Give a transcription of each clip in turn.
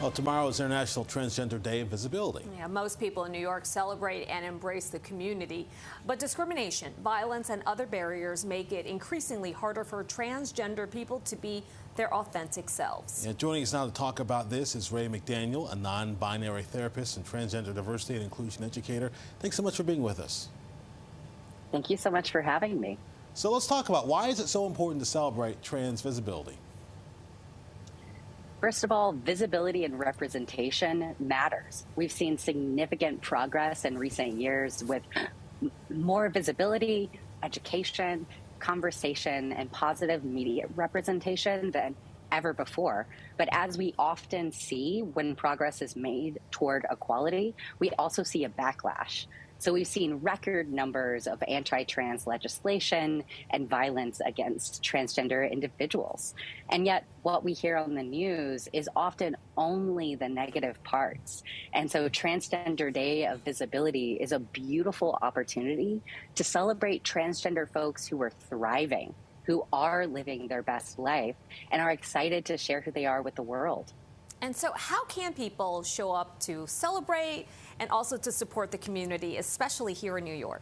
Well, tomorrow is International Transgender Day of Visibility. Yeah, most people in New York celebrate and embrace the community, but discrimination, violence, and other barriers make it increasingly harder for transgender people to be their authentic selves. Yeah, joining us now to talk about this is Rae McDaniel, a non-binary therapist and transgender diversity and inclusion educator. Thanks so much for being with us. Thank you so much for having me. So let's talk about why is it so important to celebrate trans visibility? First of all, visibility and representation matters. We've seen significant progress in recent years with more visibility, education, conversation, and positive media representation than ever before. But as we often see when progress is made toward equality, we also see a backlash. So we've seen record numbers of anti-trans legislation and violence against transgender individuals. And yet what we hear on the news is often only the negative parts. And so Transgender Day of Visibility is a beautiful opportunity to celebrate transgender folks who are thriving, who are living their best life, and are excited to share who they are with the world. And so how can people show up to celebrate and also to support the community, especially here in New York?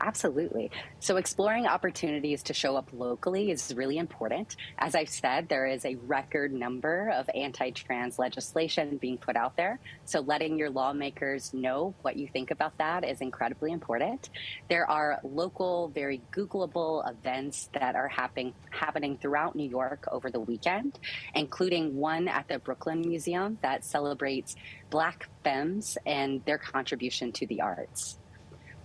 Absolutely. So exploring opportunities to show up locally is really important. As I've said, there is a record number of anti-trans legislation being put out there. So letting your lawmakers know what you think about that is incredibly important. There are local, very Googleable events that are happening throughout New York over the weekend, including one at the Brooklyn Museum that celebrates Black femmes and their contribution to the arts.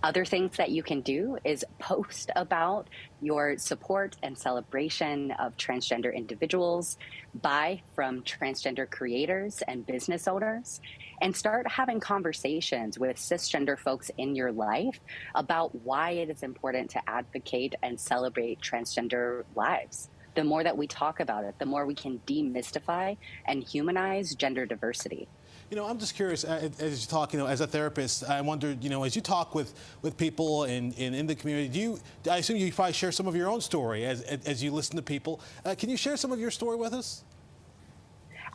Other things that you can do is post about your support and celebration of transgender individuals, buy from transgender creators and business owners, and start having conversations with cisgender folks in your life about why it is important to advocate and celebrate transgender lives. The more that we talk about it, the more we can demystify and humanize gender diversity. You know, I'm just curious, as you talk, as a therapist, I wonder, as you talk with people in the community, I assume you probably share some of your own story as you listen to people. Can you share some of your story with us?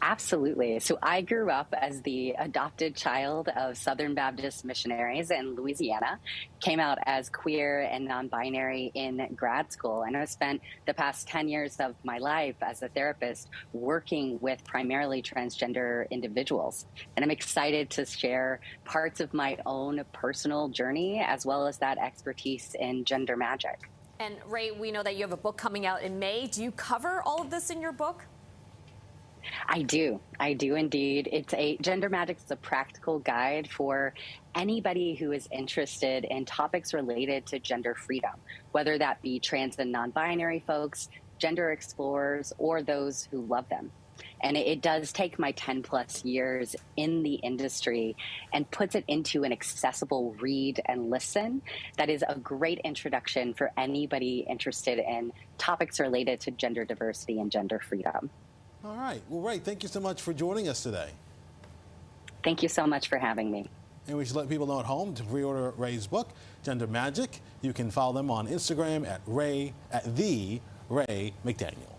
Absolutely. So I grew up as the adopted child of Southern Baptist missionaries in Louisiana, came out as queer and non-binary in grad school, and I've spent the past 10 years of my life as a therapist working with primarily transgender individuals. And I'm excited to share parts of my own personal journey as well as that expertise in gender magic. And Rae, we know that you have a book coming out in May. Do you cover all of this in your book? I do indeed. Gender Magic is a practical guide for anybody who is interested in topics related to gender freedom, whether that be trans and non-binary folks, gender explorers, or those who love them. And it does take my 10 plus years in the industry and puts it into an accessible read and listen that is a great introduction for anybody interested in topics related to gender diversity and gender freedom. All right. Well, Rae, thank you so much for joining us today. Thank you so much for having me. And we should let people know at home to pre-order Rae's book, Gender Magic. You can follow them on Instagram at the Rae McDaniel.